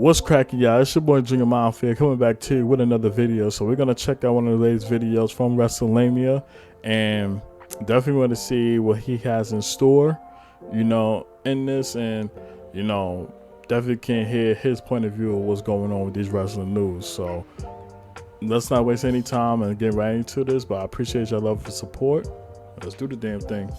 What's cracking, y'all? It's your boy Junior Mafia coming back to you with another video. So we're gonna check out one of the latest videos from Wrestlelamia, and definitely want to see what he has in store, in this, and definitely can hear his point of view of what's going on with these wrestling news. So let's not waste any time and get right into this. But I appreciate your love for support. Let's do the damn thing.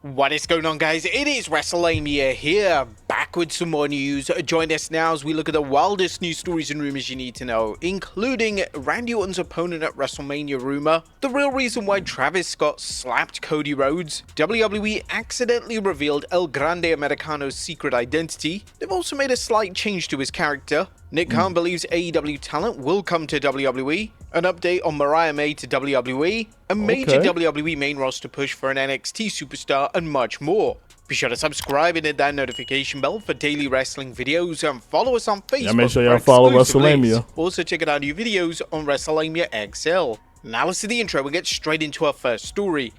What is going on, guys? It is Wrestlelamia here, back with some more news. Join us now as we look at the wildest news stories and rumors you need to know, including Randy Orton's opponent at WrestleMania rumor, the real reason why Travis Scott slapped Cody Rhodes, WWE accidentally revealed El Grande Americano's secret identity, they've also made a slight change to his character, Nick Khan believes AEW talent will come to WWE, an update on Mariah May to WWE, a major WWE main roster push for an NXT superstar, and much more. Be sure to subscribe and hit that notification bell for daily wrestling videos, and follow us on Facebook. Yeah, make sure y'all follow Wrestlelamia. Also check out our new videos on Wrestlelamia XL. Now let's do the intro and get straight into our first story.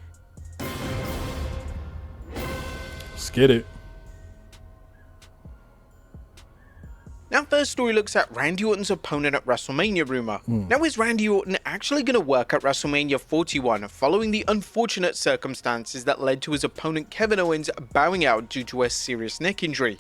Let's get it. Now, first story looks at Randy Orton's opponent at WrestleMania rumor. Now, is Randy Orton actually going to work at WrestleMania 41 following the unfortunate circumstances that led to his opponent Kevin Owens bowing out due to a serious neck injury?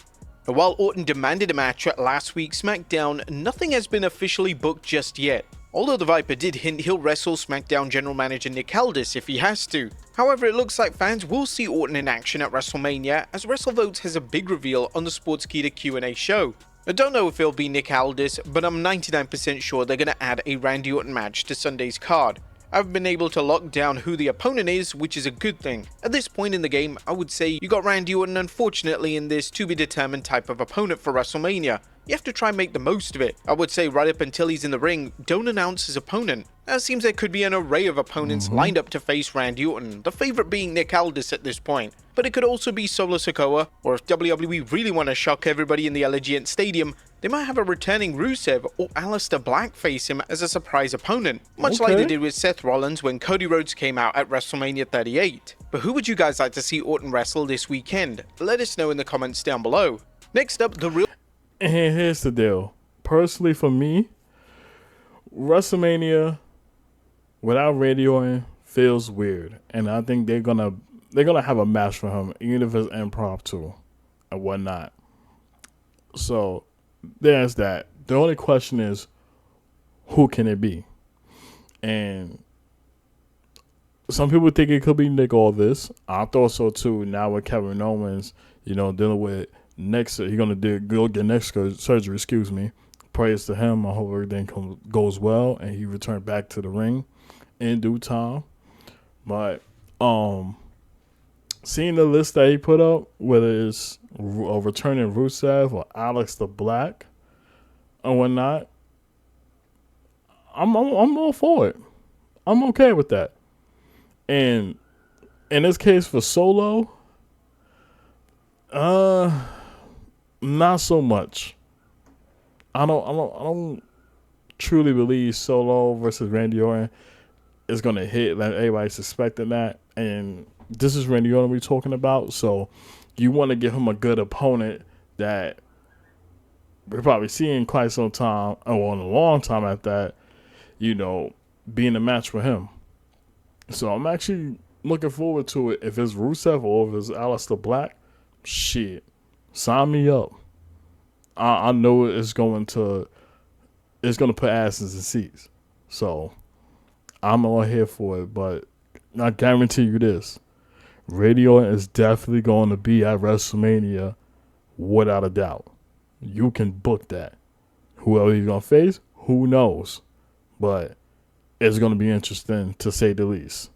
Now, while Orton demanded a match at last week's SmackDown, nothing has been officially booked just yet. Although the Viper did hint he'll wrestle SmackDown General Manager Nick Aldis if he has to. However, it looks like fans will see Orton in action at WrestleMania, as WrestleVotes has a big reveal on the Sportskeeda Q&A show. I don't know if it'll be Nick Aldis, but I'm 99% sure they're going to add a Randy Orton match to Sunday's card. I've been able to lock down who the opponent is, which is a good thing. At this point in the game, I would say you got Randy Orton unfortunately in this to-be-determined type of opponent for WrestleMania. You have to try and make the most of it. I would say right up until he's in the ring, don't announce his opponent. It seems there could be an array of opponents lined up to face Randy Orton, the favorite being Nick Aldis at this point. But it could also be Solo Sikoa, or if WWE really want to shock everybody in the Allegiant Stadium, they might have a returning Rusev or Aleister Black face him as a surprise opponent, much like they did with Seth Rollins when Cody Rhodes came out at WrestleMania 38. But who would you guys like to see Orton wrestle this weekend? Let us know in the comments down below. Next up, the real... And here's the deal. Personally, for me, WrestleMania without Randy Orton feels weird, and I think they're gonna have a match for him, even if it's impromptu and whatnot. So there's that. The only question is, who can it be? And some people think it could be Nick Aldis. I thought so too. Now with Kevin Owens, dealing with next, he's gonna go get neck surgery. Excuse me. Praise to him. I hope everything goes well and he returned back to the ring in due time. But seeing the list that he put up, whether it's returning Rusev or Aleister Black or whatnot, I'm all for it. I'm okay with that. And in this case for Solo, not so much. I don't truly believe Solo versus Randy Orton is gonna hit like everybody's expecting that. And this is Randy Orton we're talking about, so you want to give him a good opponent that we're probably seeing quite some time, or a long time at that, being a match for him. So I'm actually looking forward to it. If it's Rusev or if it's Aleister Black, shit, sign me up. I know it's gonna put asses in seats. So I'm all here for it, but I guarantee you this. Randy Orton is definitely going to be at WrestleMania without a doubt. You can book that. Whoever he's going to face, who knows? But it's going to be interesting, to say the least.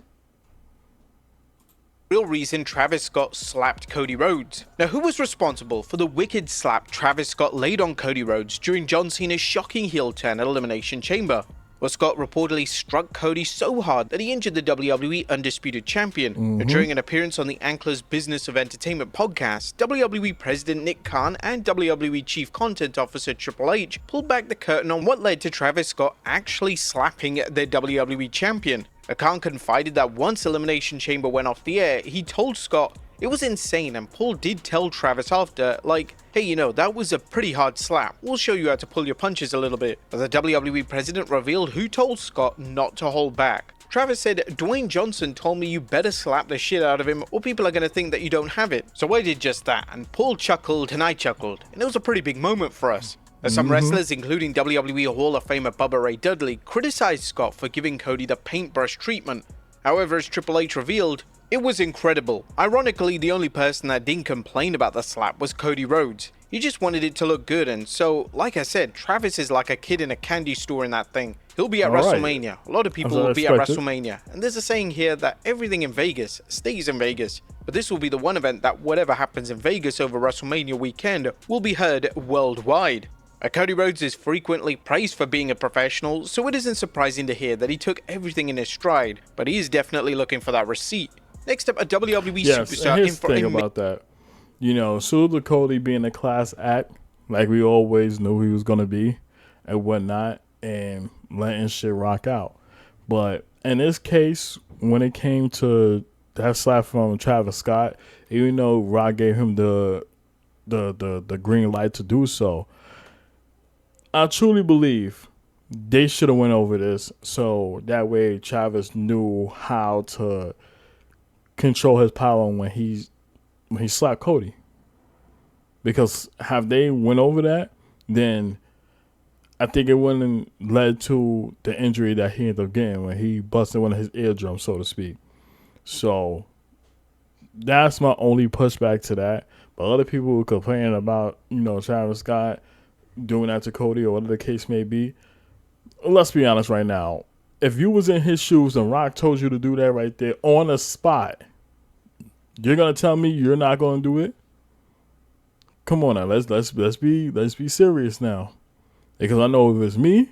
Real reason Travis Scott slapped Cody Rhodes. Now, who was responsible for the wicked slap Travis Scott laid on Cody Rhodes during John Cena's shocking heel turn at Elimination Chamber? Well, Scott reportedly struck Cody so hard that he injured the WWE Undisputed Champion. During an appearance on the Anklers Business of Entertainment podcast, WWE President Nick Khan and WWE Chief Content Officer Triple H pulled back the curtain on what led to Travis Scott actually slapping their WWE Champion. Khan confided that once Elimination Chamber went off the air, he told Scott, It was insane, and Paul did tell Travis after, like, hey, you know, that was a pretty hard slap. We'll show you how to pull your punches a little bit. But the WWE president revealed who told Scott not to hold back. Travis said, Dwayne Johnson told me you better slap the shit out of him or people are going to think that you don't have it. So I did just that, and Paul chuckled and I chuckled, and it was a pretty big moment for us. As some wrestlers, including WWE Hall of Famer Bubba Ray Dudley, criticized Scott for giving Cody the paintbrush treatment. However, as Triple H revealed, it was incredible. Ironically, the only person that didn't complain about the slap was Cody Rhodes. He just wanted it to look good, and so, like I said, Travis is like a kid in a candy store in that thing. He'll be at WrestleMania. A lot of people will be at WrestleMania. And there's a saying here that everything in Vegas stays in Vegas. But this will be the one event that whatever happens in Vegas over WrestleMania weekend will be heard worldwide. Cody Rhodes is frequently praised for being a professional, so it isn't surprising to hear that he took everything in his stride, but he is definitely looking for that receipt. Next up, a WWE superstar. And here's the thing about that. You know, Super Cody being a class act, like we always knew he was going to be and whatnot, and letting shit rock out. But in this case, when it came to that slap from Travis Scott, even though Rock gave him the green light to do so, I truly believe they should have went over this so that way Travis knew how to control his power when he slapped Cody. Because have they went over that, then I think it wouldn't led to the injury that he ended up getting when he busted one of his eardrums, so to speak. So that's my only pushback to that. But other people who complain about, you know, Travis Scott doing that to Cody or whatever the case may be, let's be honest right now. If you was in his shoes and Rock told you to do that right there on the spot, you're gonna tell me you're not gonna do it? Come on now, let's be serious now. Because I know if it's me,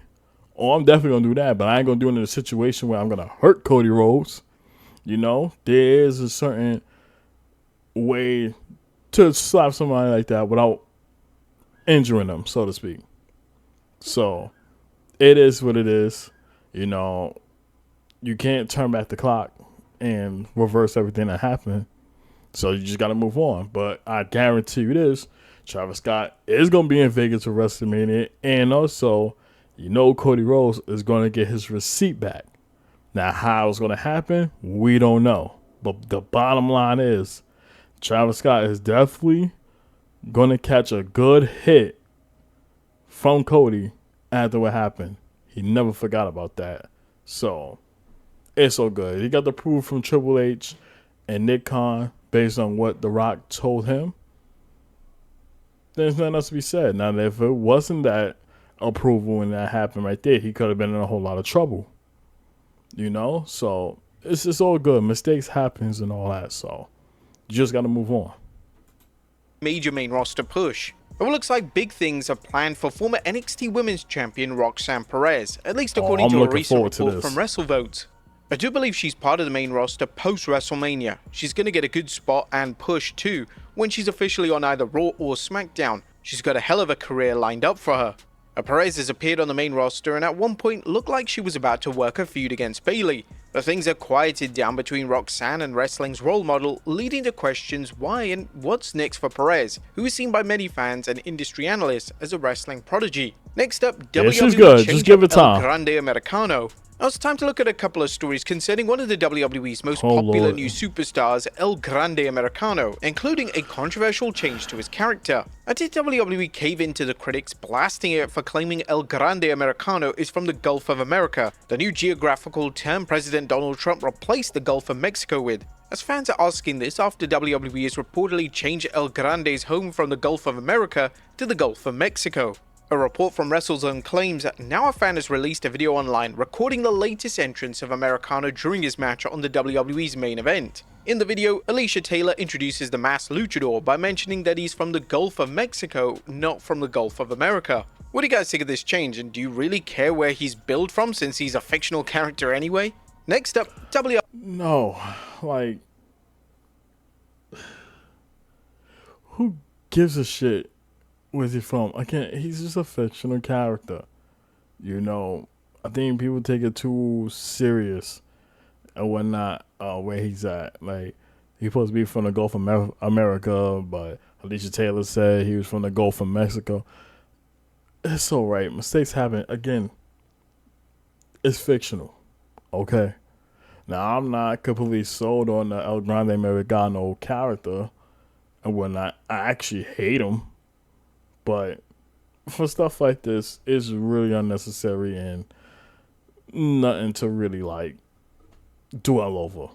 I'm definitely gonna do that, but I ain't gonna do it in a situation where I'm gonna hurt Cody Rhodes. You know, there is a certain way to slap somebody like that without injuring them, so to speak. So it is what it is. You know, you can't turn back the clock and reverse everything that happened. So you just got to move on. But I guarantee you this, Travis Scott is going to be in Vegas for WrestleMania. And also, you know, Cody Rhodes is going to get his receipt back. Now, how it's going to happen, we don't know. But the bottom line is, Travis Scott is definitely going to catch a good hit from Cody after what happened. He never forgot about that. So, it's so good. He got the proof from Triple H and Nick Khan based on what The Rock told him. There's nothing else to be said. Now, if it wasn't that approval and that happened right there, he could have been in a whole lot of trouble. You know? So, it's just all good. Mistakes happens and all that. So, you just got to move on. Major main roster push. It looks like big things are planned for former NXT Women's Champion Roxanne Perez, at least according to a recent report from WrestleVote. I do believe she's part of the main roster post-WrestleMania. She's going to get a good spot and push too when she's officially on either Raw or SmackDown. She's got a hell of a career lined up for her. Perez has appeared on the main roster and at one point looked like she was about to work a feud against Bayley. But things have quieted down between Roxanne and wrestling's role model, leading to questions why and what's next for Perez, who is seen by many fans and industry analysts as a wrestling prodigy. Next up, WWE change-up El Grande Americano. Now it's time to look at a couple of stories concerning one of the WWE's most popular new superstars, El Grande Americano, including a controversial change to his character. Did WWE cave into the critics, blasting it for claiming El Grande Americano is from the Gulf of America, the new geographical term President Donald Trump replaced the Gulf of Mexico with? As fans are asking this after WWE has reportedly changed El Grande's home from the Gulf of America to the Gulf of Mexico. A report from WrestleZone claims that now a fan has released a video online recording the latest entrance of Americano during his match on the WWE's main event. In the video, Alicia Taylor introduces the masked luchador by mentioning that he's from the Gulf of Mexico, not from the Gulf of America. What do you guys think of this change, and do you really care where he's billed from since he's a fictional character anyway? Next up, No, like, who gives a shit? Where's he from? He's just a fictional character. You know, I think people take it too serious and whatnot, where he's at. Like, He's supposed to be from the Gulf of America, but Alicia Taylor said he was from the Gulf of Mexico. It's all right. Mistakes happen. Again, it's fictional. Okay. Now I'm not completely sold on the El Grande Americano character and whatnot. I actually hate him, but for stuff like this, it's really unnecessary and nothing to really like dwell over.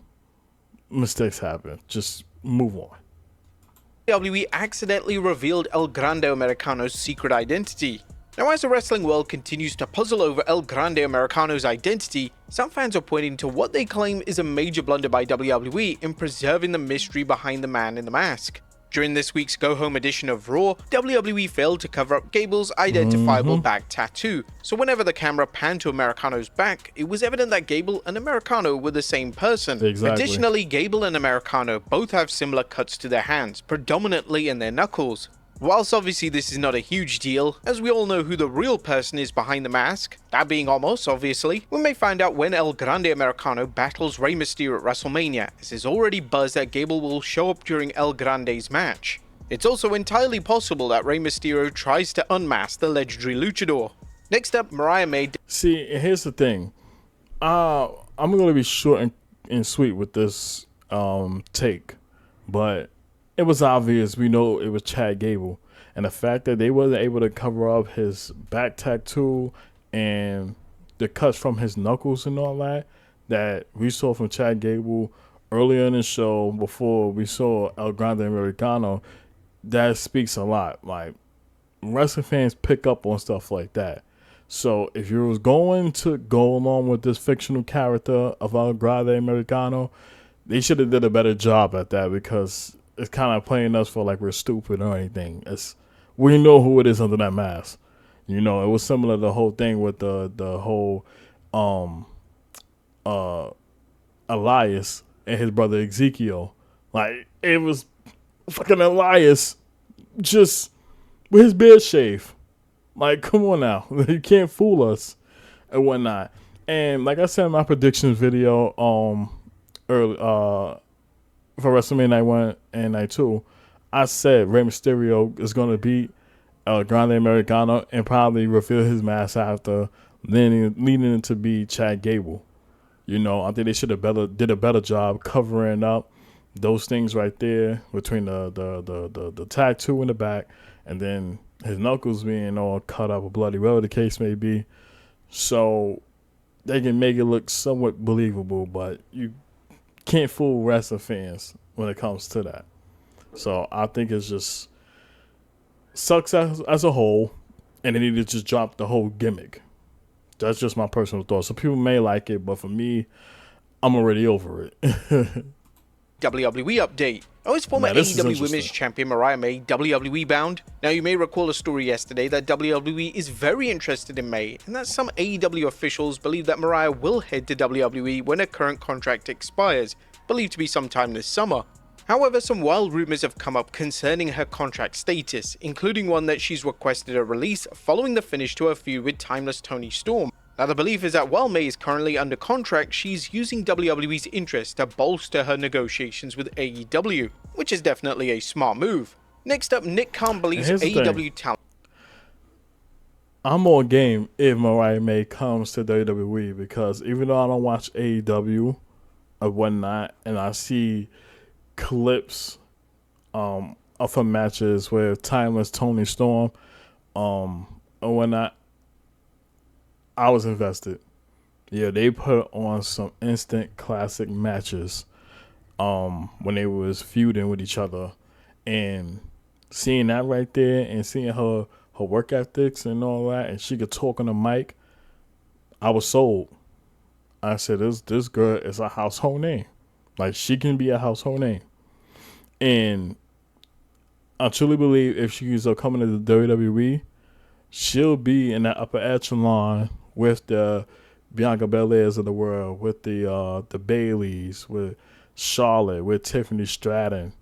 Mistakes happen. Just move on. WWE accidentally revealed El Grande Americano's secret identity. Now, as the wrestling world continues to puzzle over El Grande Americano's identity, some fans are pointing to what they claim is a major blunder by WWE in preserving the mystery behind the man in the mask. During this week's Go Home edition of Raw, WWE failed to cover up Gable's identifiable back tattoo, so whenever the camera panned to Americano's back, it was evident that Gable and Americano were the same person. Exactly. Additionally, Gable and Americano both have similar cuts to their hands, predominantly in their knuckles. Whilst obviously this is not a huge deal, as we all know who the real person is behind the mask, that being Omos obviously, we may find out when El Grande Americano battles Rey Mysterio at WrestleMania, as there's already buzz that Gable will show up during El Grande's match. It's also entirely possible that Rey Mysterio tries to unmask the legendary luchador. Next up, Mariah May. See, here's the thing. I'm going to be short and sweet with this take, but it was obvious. We know it was Chad Gable. And the fact that they wasn't able to cover up his back tattoo and the cuts from his knuckles and all that we saw from Chad Gable earlier in the show before we saw El Grande Americano, that speaks a lot. Like, wrestling fans pick up on stuff like that. So if you was going to go along with this fictional character of El Grande Americano, they should have did a better job at that, because it's kind of playing us for like we're stupid or anything. We know who it is under that mask. You know, it was similar to the whole thing with the whole Elias and his brother Ezekiel. Like, it was fucking Elias just with his beard shaved. Like, come on now. You can't fool us and whatnot. And like I said in my predictions video early for WrestleMania Night 1 and Night 2, I said Rey Mysterio is going to beat El Grande Americano and probably reveal his mask after, leading to be Chad Gable. You know, I think they should have did a better job covering up those things right there between the tattoo in the back and then his knuckles being all cut up or bloody, whatever the case may be. So they can make it look somewhat believable, but you can't fool wrestling fans when it comes to that. So I think it's just sucks as a whole, and they need to just drop the whole gimmick. That's just my personal thought. So people may like it, but for me, I'm already over it. WWE update. Is former AEW Women's Champion Mariah May WWE bound? Now, you may recall a story yesterday that WWE is very interested in May, and that some AEW officials believe that Mariah will head to WWE when her current contract expires, believed to be sometime this summer. However, some wild rumors have come up concerning her contract status, including one that she's requested a release following the finish to her feud with Timeless Toni Storm. Now, the belief is that while May is currently under contract, she's using WWE's interest to bolster her negotiations with AEW, which is definitely a smart move. Next up, Nick Khan believes AEW talent. I'm on game if Mariah May comes to WWE, because even though I don't watch AEW or whatnot, and I see clips of her matches with Timeless Toni Storm or whatnot, I was invested. Yeah, they put on some instant classic matches when they was feuding with each other, and seeing that right there and seeing her work ethics and all that, and she could talk on the mic, I was sold. I said, this girl is a household name. Like, she can be a household name. And I truly believe if she's coming to the WWE, she'll be in that upper echelon with the Bianca Belairs of the world, with the Baileys, with Charlotte, with Tiffany Stratton,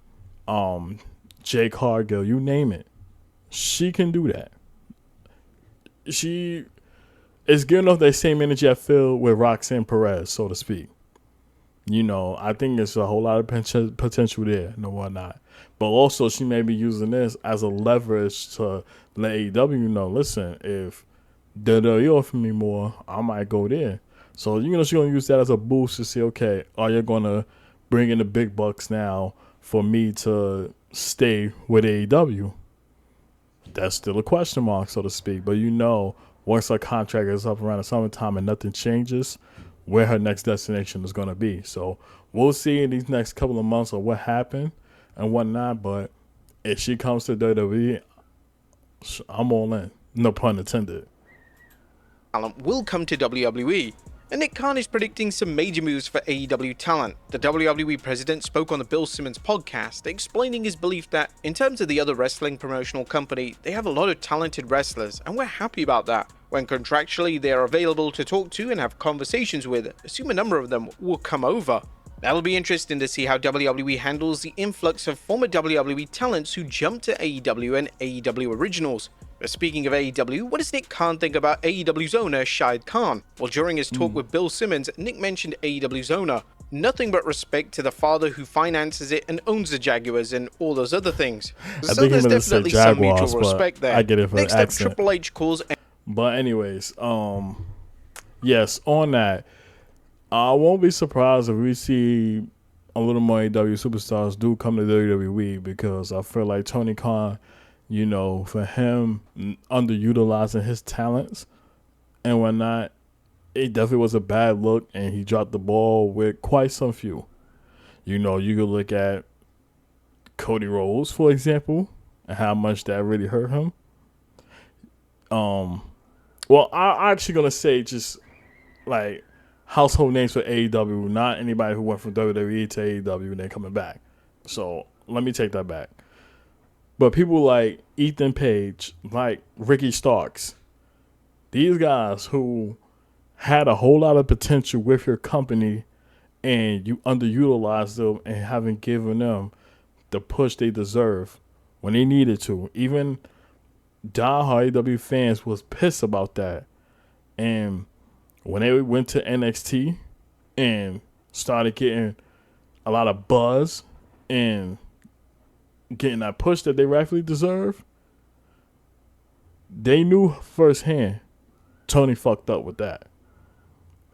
Jake Cargill, you name it. She can do that. She is giving off that same energy I feel with Roxanne Perez, so to speak. I think there's a whole lot of potential there and whatnot. But also, she may be using this as a leverage to let AEW know, listen, if they offer me more, I might go there. So, she's going to use that as a boost to say, okay, are you going to bring in the big bucks now for me to stay with AEW? That's still a question mark, so to speak. But once her contract is up around the summertime and nothing changes, where her next destination is going to be. So we'll see in these next couple of months of what happened and whatnot. But if she comes to WWE, I'm all in. No pun intended. Talent will come to WWE, and Nick Khan is predicting some major moves for AEW talent. The WWE president spoke on the Bill Simmons podcast, explaining his belief that, in terms of the other wrestling promotional company, they have a lot of talented wrestlers, and we're happy about that. When contractually they are available to talk to and have conversations with, assume a number of them will come over. That'll be interesting to see how WWE handles the influx of former WWE talents who jumped to AEW and AEW Originals. But speaking of AEW, what does Nick Khan think about AEW's owner, Shahid Khan? Well, during his talk with Bill Simmons, Nick mentioned AEW's owner. Nothing but respect to the father who finances it and owns the Jaguars and all those other things. So there's definitely some mutual respect there. I get it for Next the up, accent. Triple H calls... But anyways, yes, on that, I won't be surprised if we see a little more AEW superstars do come to WWE, because I feel like Tony Khan, for him underutilizing his talents and whatnot, it definitely was a bad look, and he dropped the ball with quite some few. You could look at Cody Rhodes, for example, and how much that really hurt him. Well, I'm actually going to say just like household names for AEW, not anybody who went from WWE to AEW and then coming back. So let me take that back. But people like Ethan Page, like Ricky Starks, these guys who had a whole lot of potential with your company and you underutilized them and haven't given them the push they deserve when they needed to. Even diehard AEW fans was pissed about that. And when they went to NXT and started getting a lot of buzz and getting that push that they rightfully deserve, they knew firsthand Tony fucked up with that.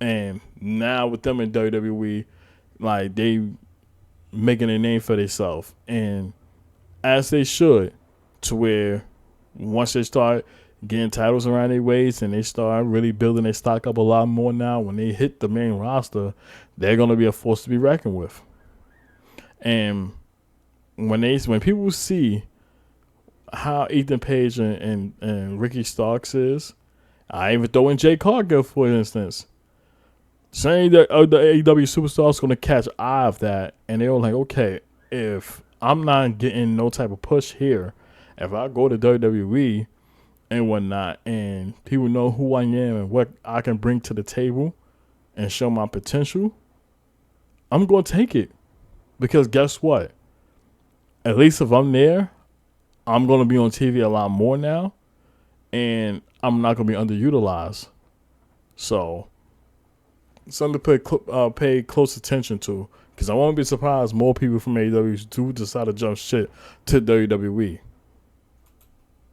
And now with them in WWE, like, they making a name for themselves, and as they should, to where once they start getting titles around their waist and they start really building their stock up a lot more now, when they hit the main roster, they're going to be a force to be reckoned with. And when people see how Ethan Page and Ricky Starks is, I even throw in Jay Cargill, for instance. Saying that the AEW superstars going to catch eye of that, and they're like, okay, if I'm not getting no type of push here, if I go to WWE and whatnot, and people know who I am and what I can bring to the table and show my potential, I'm going to take it. Because guess what? At least if I'm there, I'm going to be on TV a lot more now, and I'm not going to be underutilized. So, something to pay close attention to, because I won't be surprised more people from AEW do decide to jump shit to WWE.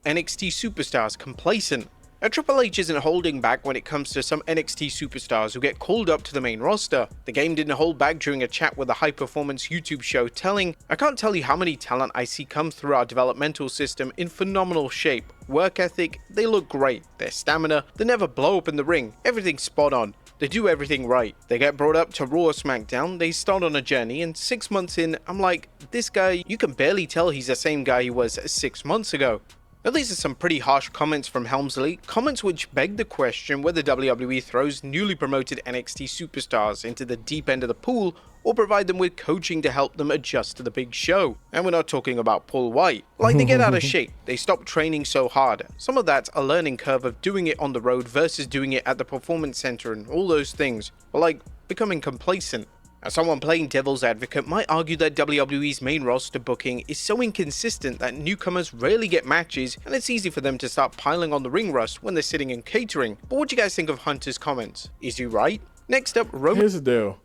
NXT superstars complacent. Now, Triple H isn't holding back when it comes to some NXT superstars who get called up to the main roster. The game didn't hold back during a chat with a high-performance YouTube show, telling, "I can't tell you how many talent I see come through our developmental system in phenomenal shape. Work ethic, they look great. Their stamina, they never blow up in the ring. Everything's spot on. They do everything right. They get brought up to Raw or SmackDown, they start on a journey, and 6 months in, I'm like, this guy, you can barely tell he's the same guy he was 6 months ago." Now, these are some pretty harsh comments from Helmsley, comments which beg the question whether WWE throws newly promoted NXT superstars into the deep end of the pool or provide them with coaching to help them adjust to the big show. And we're not talking about Paul White. Like, they get out of shape, they stop training so hard. Some of that's a learning curve of doing it on the road versus doing it at the performance center and all those things. But like, becoming complacent. Now, someone playing devil's advocate might argue that WWE's main roster booking is so inconsistent that newcomers rarely get matches, and it's easy for them to start piling on the ring rust when they're sitting in catering. But what do you guys think of Hunter's comments? Is he right? Next up, Roman. Here's the deal.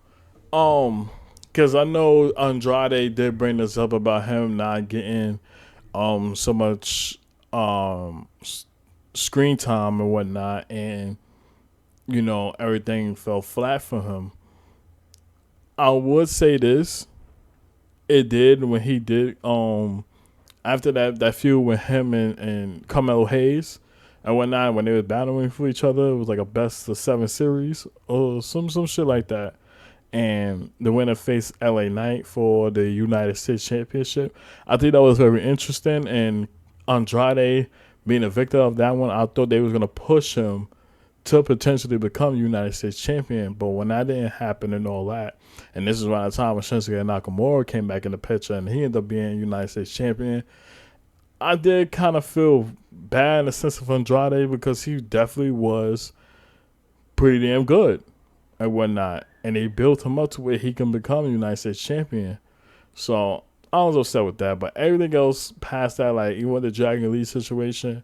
Because I know Andrade did bring this up about him not getting so much screen time and whatnot, and everything fell flat for him. I would say this: it did when he did after that feud with him and Carmelo Hayes and whatnot, when they were battling for each other. It was like a best of 7 series or some shit like that. And the winner faced LA Knight for the United States Championship. I think that was very interesting. And Andrade being a victor of that one, I thought they was gonna push him to potentially become United States champion. But when that didn't happen and all that, and this is around the time when Shinsuke Nakamura came back in the picture and he ended up being United States champion, I did kind of feel bad in the sense of Andrade because he definitely was pretty damn good and whatnot. And they built him up to where he can become United States champion. So I was upset with that. But everything else past that, like even with the Dragon Lee situation,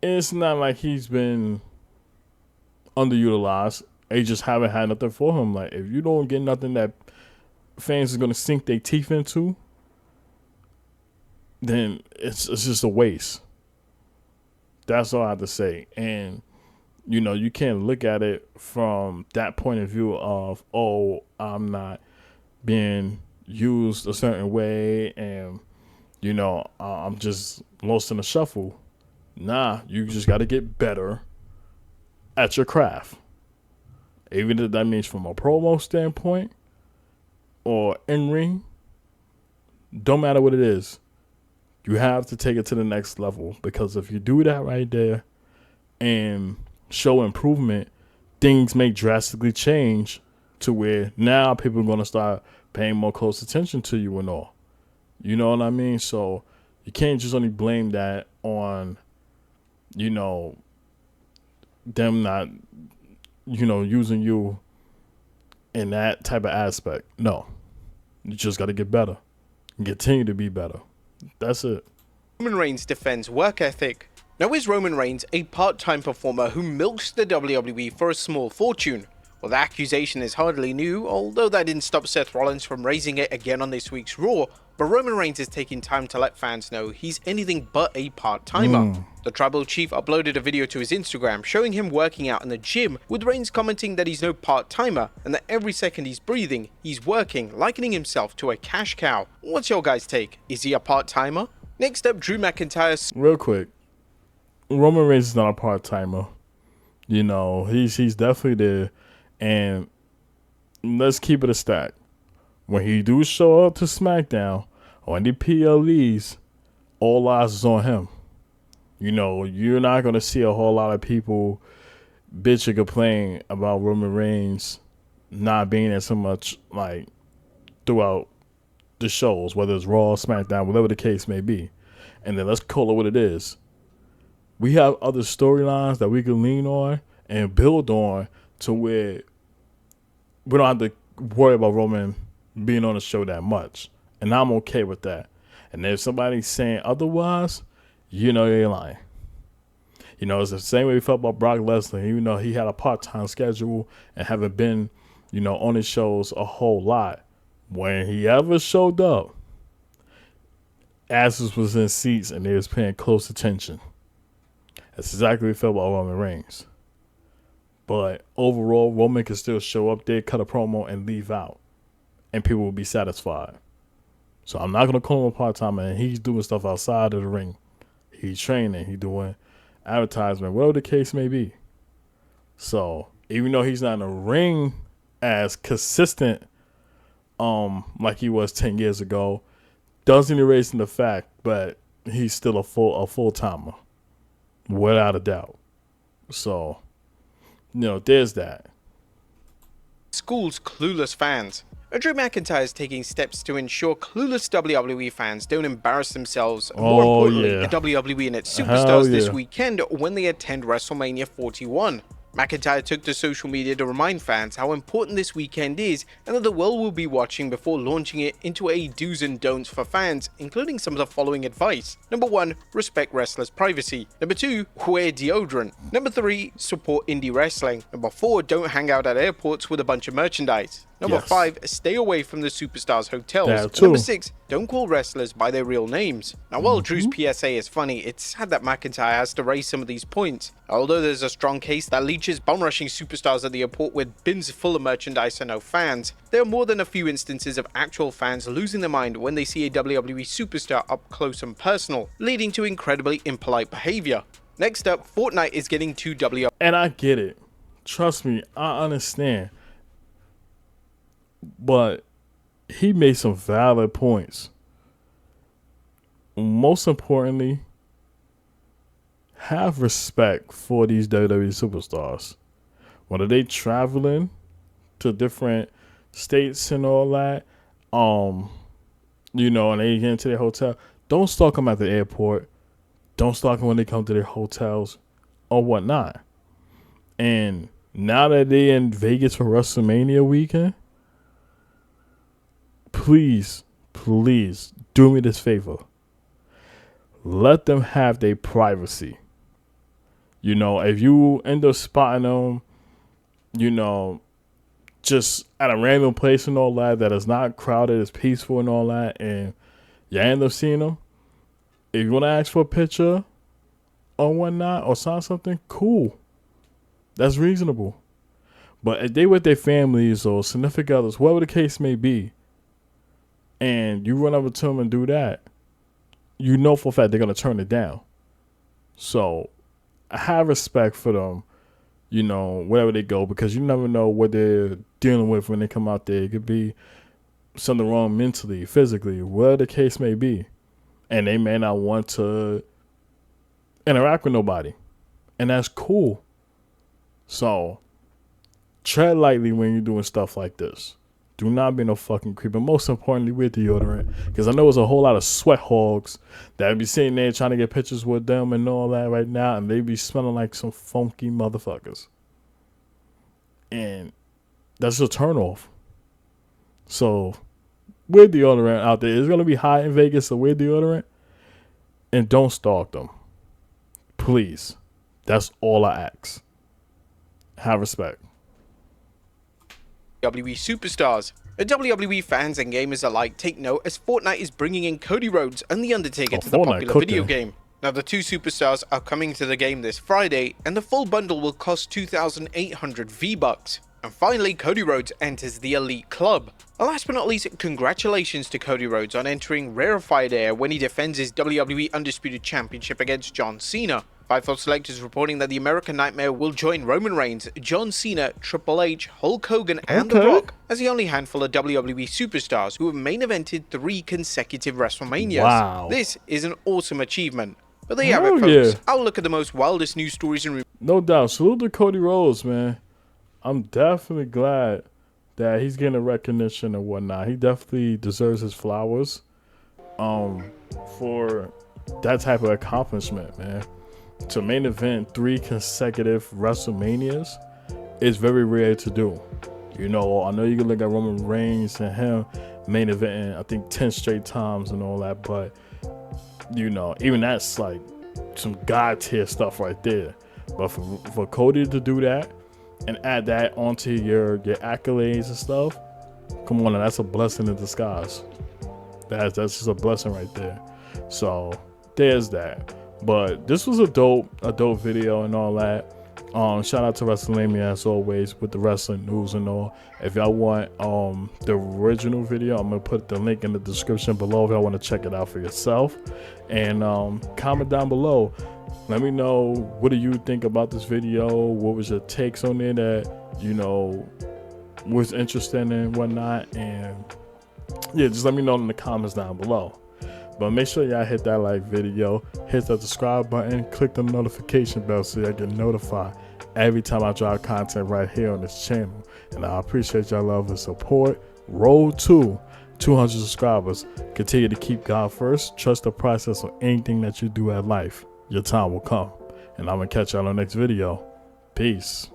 it's not like he's been underutilized. They just haven't had nothing for him. Like if you don't get nothing that fans is gonna sink their teeth into, then it's just a waste. That's all I have to say. And you can't look at it from that point of view of, oh, I'm not being used a certain way and I'm just lost in the shuffle. Nah, you just got to get better at your craft. Even if that means from a promo standpoint or in ring, don't matter what it is. You have to take it to the next level, because if you do that right there and show improvement, things may drastically change to where now people are going to start paying more close attention to you and all. You know what I mean? So you can't just only blame that on, them not, using you in that type of aspect. No. You just got to get better and continue to be better. That's it. Roman Reigns defends work ethic. Now is Roman Reigns a part-time performer who milks the WWE for a small fortune? Well, the accusation is hardly new, although that didn't stop Seth Rollins from raising it again on this week's Raw. But Roman Reigns is taking time to let fans know he's anything but a part-timer. The Tribal Chief uploaded a video to his Instagram showing him working out in the gym, with Reigns commenting that he's no part-timer and that every second he's breathing, he's working, likening himself to a cash cow. What's your guys' take? Is he a part-timer? Next up, Drew McIntyre. Real quick, Roman Reigns is not a part-timer. He's definitely there. And let's keep it a stack. When he do show up to SmackDown or any PLEs, all eyes is on him. You're not going to see a whole lot of people bitch and complain about Roman Reigns not being there so much, like, throughout the shows, whether it's Raw, SmackDown, whatever the case may be. And then let's call it what it is. We have other storylines that we can lean on and build on to where we don't have to worry about Roman being on the show that much. And I'm okay with that. And if somebody's saying otherwise, you're lying. It's the same way we felt about Brock Lesnar. Even though he had a part-time schedule and haven't been, on his shows a whole lot, when he ever showed up, asses was in seats and they was paying close attention. That's exactly what we felt about Roman Reigns. But overall, Roman can still show up there, cut a promo, and leave out. And people will be satisfied. So I'm not going to call him a part-timer. And he's doing stuff outside of the ring. He's training. He's doing advertisement, whatever the case may be. So even though he's not in the ring as consistent like he was 10 years ago, doesn't erase the fact, but he's still a full-timer. Without a doubt. So, there's that. Schools clueless fans. Drew McIntyre is taking steps to ensure clueless WWE fans don't embarrass themselves, and more importantly, the WWE and its superstars this weekend when they attend WrestleMania 41. McIntyre took to social media to remind fans how important this weekend is and that the world will be watching before launching it into a do's and don'ts for fans, including some of the following advice. Number 1, respect wrestlers' privacy. Number 2, wear deodorant. Number 3, support indie wrestling. Number 4, don't hang out at airports with a bunch of merchandise. Number Yes. 5, stay away from the superstars' hotels. That Number too. 6, don't call wrestlers by their real names. Now, while Drew's PSA is funny, it's sad that McIntyre has to raise some of these points. Although there's a strong case that Leach is bum-rushing superstars at the airport with bins full of merchandise and no fans, there are more than a few instances of actual fans losing their mind when they see a WWE superstar up close and personal, leading to incredibly impolite behavior. Next up, Fortnite is getting 2 WWE. And I get it. Trust me, I understand. But he made some valid points. Most importantly, have respect for these WWE superstars. Whether they traveling to different states and all that, you know, and they get into their hotel, don't stalk them at the airport. Don't stalk them when they come to their hotels or whatnot. And now that they're in Vegas for WrestleMania weekend, please do me this favor. Let them have their privacy. You know, if you end up spotting them, you know, just at a random place and all that is not crowded, is peaceful and all that, and you end up seeing them, if you want to ask for a picture or whatnot or sign something, cool. That's reasonable. But if they with their families or significant others, whatever the case may be, and you run over to them and do that, you know for a fact they're going to turn it down. So have respect for them, you know, wherever they go, because you never know what they're dealing with when they come out there. It could be something wrong mentally, physically, whatever the case may be. And they may not want to interact with nobody. And that's cool. So tread lightly when you're doing stuff like this. Do not be no fucking creep. And most importantly, wear deodorant. Because I know there's a whole lot of sweat hogs that be sitting there trying to get pictures with them and all that right now. And they be smelling like some funky motherfuckers. And that's a turnoff. So wear deodorant out there. It's going to be hot in Vegas, so wear deodorant. And don't stalk them. Please. That's all I ask. Have respect. WWE superstars. WWE fans and gamers alike take note as Fortnite is bringing in Cody Rhodes and The Undertaker to the Fortnite popular cooking. video game. Now, the two superstars are coming to the game this Friday, and the full bundle will cost 2,800 V-Bucks. And finally, Cody Rhodes enters the Elite Club. And last but not least, congratulations to Cody Rhodes on entering Rarefied Air when he defends his WWE Undisputed Championship against John Cena. Fightful Select is reporting that the American Nightmare will join Roman Reigns, John Cena, Triple H, Hulk Hogan, and The Rock as the only handful of WWE superstars who have main evented 3 consecutive WrestleManias. Wow. This is an awesome achievement. But there you have Hell it, folks. yeah. I'll look at the most wildest news stories and No doubt. Salute to Cody Rhodes, man. I'm definitely glad that he's getting a recognition and whatnot. He definitely deserves his flowers for that type of accomplishment, man. To main event 3 consecutive WrestleManias is very rare to do. You know, I know you can look at Roman Reigns and him main eventing, I think 10 straight times and all that, but you know, even that's like some god tier stuff right there. But for Cody to do that and add that onto your accolades and stuff, come on, that's a blessing in disguise. That's just a blessing right there. So there's that. But this was a dope video and all that. Shout out to Wrestlelamia as always with the wrestling news and all. If y'all want the original video, I'm gonna put the link in the description below if y'all want to check it out for yourself. And comment down below. Let me know, what do you think about this video? What was your takes on it that you know was interesting and whatnot? And yeah, just let me know in the comments down below. But make sure y'all hit that like video, hit that subscribe button, click the notification bell so y'all get notified every time I drop content right here on this channel. And I appreciate y'all love and support. Roll to 200 subscribers. Continue to keep God first. Trust the process of anything that you do at life. Your time will come. And I'm going to catch y'all on the next video. Peace.